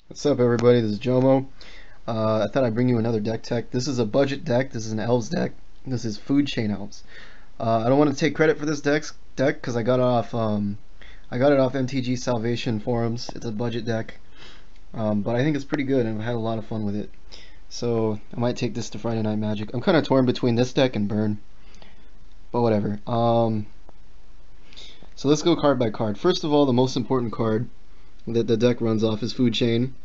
What's up, everybody? This is Jomo. I thought I'd bring you another deck tech. This is a budget deck. This is an Elves deck. This is Food Chain Elves. I don't want to take credit for this deck because I got it off MTG Salvation forums. It's a budget deck, but I think it's pretty good and I've had a lot of fun with it. So I might take this to Friday Night Magic. I'm kind of torn between this deck and Burn, but whatever. So let's go card by card. First of all, the most important card that the deck runs off is Food Chain.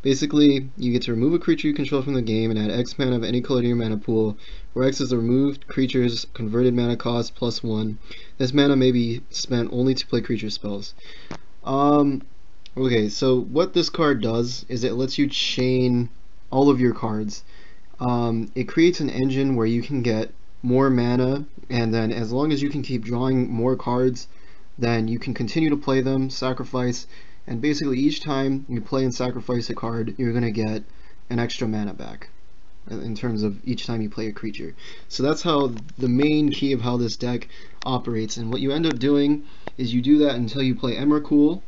Basically, you get to remove a creature you control from the game and add X mana of any color to your mana pool, where X is the removed creature's converted mana cost plus 1. This mana may be spent only to play creature spells. Okay, so what this card does is it lets you chain all of your cards. It creates an engine where you can get more mana, and then as long as you can keep drawing more cards, then you can continue to play them, sacrifice, and basically each time you play and sacrifice a card, you're going to get an extra mana back in terms of each time you play a creature. So that's how the main key of how this deck operates. And what you end up doing is you do that until you play Emrakul,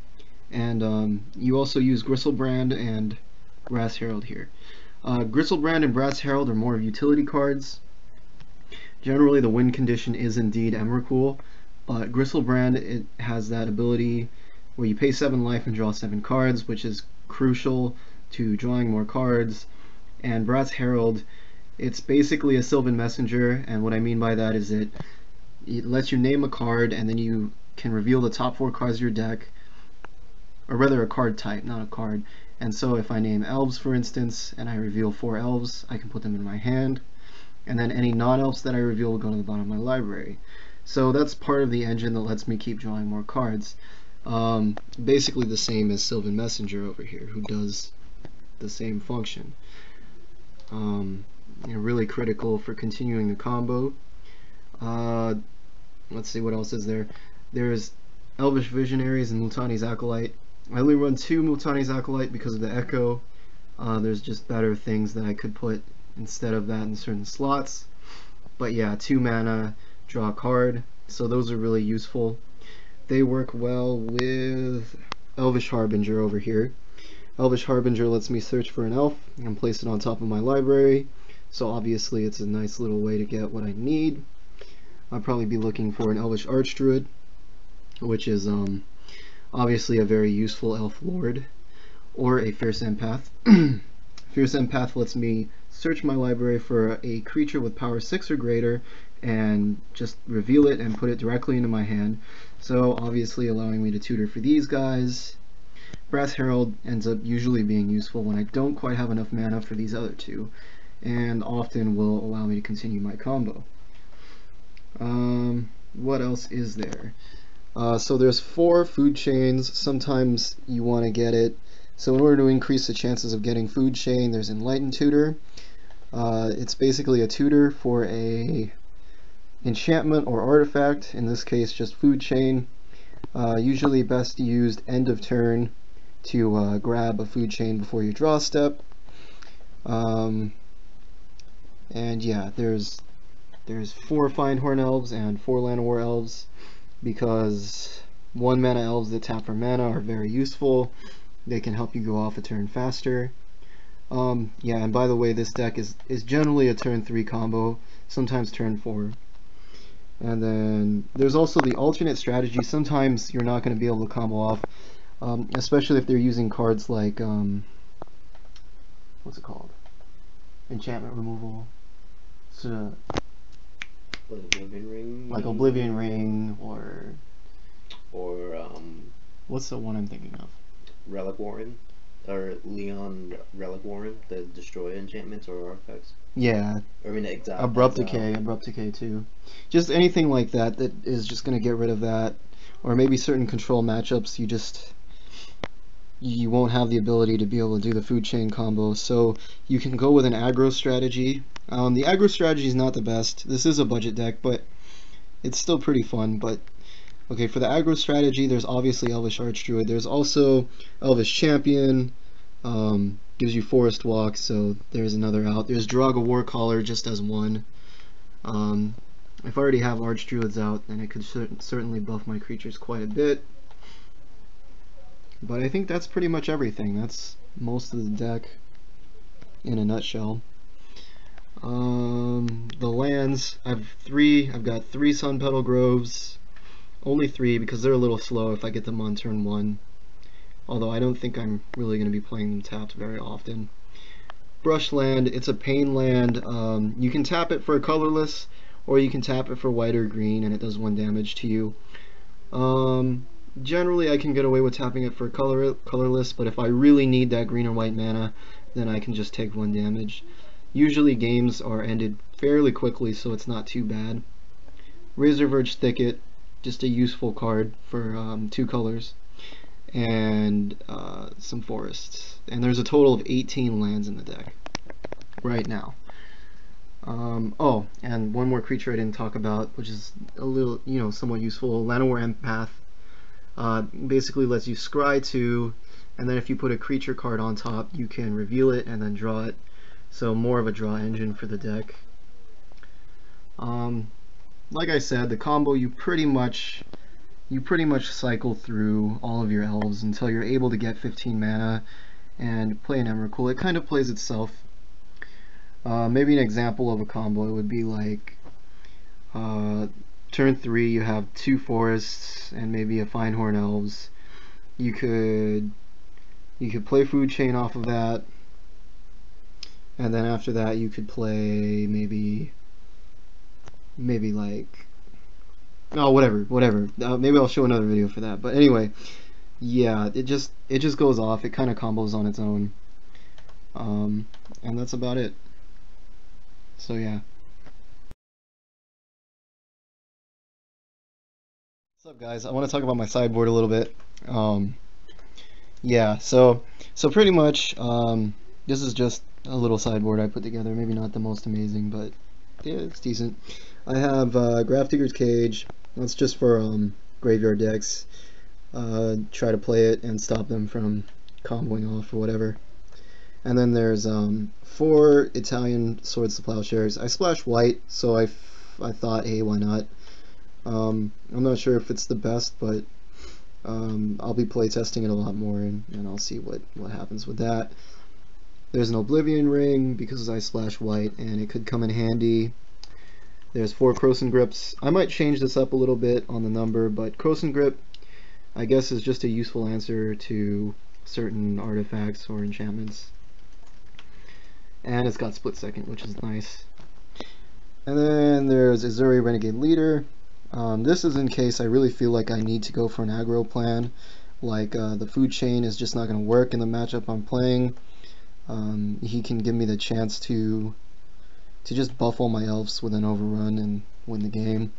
and you also use Gristlebrand and Brass Herald here. Gristlebrand and Brass Herald are more of utility cards. Generally the win condition is indeed Emrakul, but Gristlebrand, it has that ability where you pay 7 life and draw 7 cards, which is crucial to drawing more cards. And Brass Herald, it's basically a Sylvan Messenger, and what I mean by that is it lets you name a card, and then you can reveal the top 4 cards of your deck, or rather a card type, not a card. And so if I name Elves, for instance, and I reveal 4 Elves, I can put them in my hand, and then any non-Elves that I reveal will go to the bottom of my library. So that's part of the engine that lets me keep drawing more cards. Basically the same as Sylvan Messenger over here, who does the same function. Really critical for continuing the combo. Let's see, what else is there. There's Elvish Visionaries and Multani's Acolyte. I only run 2 Multani's Acolyte because of the Echo. There's just better things that I could put instead of that in certain slots. But yeah, 2 mana, draw a card, so those are really useful. They work well with Elvish Harbinger over here. Elvish Harbinger lets me search for an elf and place it on top of my library, so obviously it's a nice little way to get what I need. I'll probably be looking for an Elvish Archdruid, which is obviously a very useful elf lord, or a Fierce Empath. Fierce Empath lets me search my library for a creature with power 6 or greater and just reveal it and put it directly into my hand, so obviously allowing me to tutor for these guys. Brass Herald ends up usually being useful when I don't quite have enough mana for these other 2, and often will allow me to continue my combo. What else is there? So there's 4 food chains. Sometimes you want to get it, so in order to increase the chances of getting food chain, there's Enlightened Tutor. It's basically a tutor for a enchantment or artifact, in this case just food chain. Usually best used end of turn to grab a food chain before you draw a step. And yeah, there's 4 Findhorn Elves and 4 Llanowar Elves, because 1 mana elves that tap for mana are very useful. They can help you go off a turn faster. Yeah, and by the way, this deck is generally a turn 3 combo, sometimes turn 4. And then there's also the alternate strategy. Sometimes you're not going to be able to combo off, especially if they're using cards like, what's it called? Enchantment removal. So, Oblivion Ring. like Oblivion Ring, or what's the one I'm thinking of? Relic Warren, or Leon Relic Warren, the destroy enchantments or artifacts. Yeah. I mean, Abrupt Decay too. Just anything like that that is just going to get rid of that, or maybe certain control matchups you won't have the ability to be able to do the food chain combo, so you can go with an aggro strategy. The aggro strategy is not the best. This is a budget deck, but it's still pretty fun. But okay, for the aggro strategy, there's obviously Elvish Archdruid. There's also Elvish Champion. Gives you Forest Walk, so there's another out. There's Draga Warcaller just as 1. If I already have Archdruids out, then it could certainly buff my creatures quite a bit. But I think that's pretty much everything. That's most of the deck in a nutshell. The lands, I've got three Sun Petal Groves. Only three because they're a little slow if I get them on turn one. Although I don't think I'm really going to be playing them tapped very often. Brush land, it's a pain land. You can tap it for a colorless, or you can tap it for white or green, and it does 1 damage to you. Generally, I can get away with tapping it for colorless, but if I really need that green or white mana, then I can just take 1 damage. Usually games are ended fairly quickly, so it's not too bad. Razorverge Thicket, just a useful card for 2 colors, and some forests. And there's a total of 18 lands in the deck right now. Oh, and one more creature I didn't talk about, which is a little, somewhat useful. Llanowar Empath. Basically lets you scry 2, and then if you put a creature card on top, you can reveal it and then draw it. So more of a draw engine for the deck. Like I said, the combo you pretty much cycle through all of your elves until you're able to get 15 mana and play an Emrakul. It kind of plays itself. Maybe an example of a combo would be like turn 3 you have 2 forests and maybe a Finehorn Elves. You could play Food Chain off of that, and then after that you could play maybe like, oh, whatever. Maybe I'll show another video for that. But anyway, yeah, it just goes off. It kind of combos on its own, and that's about it. So yeah. What's up, guys? I want to talk about my sideboard a little bit. Yeah, so pretty much, this is just a little sideboard I put together. Maybe not the most amazing, but yeah, it's decent. I have Grafdigger's Cage. That's just for graveyard decks. Try to play it and stop them from comboing off or whatever. And then there's 4 Italian Swords to Plowshares. I splashed white, so I thought, hey, why not? I'm not sure if it's the best, but I'll be playtesting it a lot more, and I'll see what happens with that. There's an Oblivion Ring because I splashed white, and it could come in handy. There's 4 Krosan Grips. I might change this up a little bit on the number, but Krosan Grip, I guess, is just a useful answer to certain artifacts or enchantments. And it's got Split Second, which is nice. And then there's Azuri Renegade Leader. This is in case I really feel like I need to go for an aggro plan. Like the Food Chain is just not going to work in the matchup I'm playing. He can give me the chance to just buff all my elves with an overrun and win the game.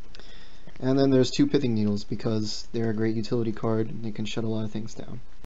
And then there's 2 Pithing Needles because they're a great utility card and they can shut a lot of things down.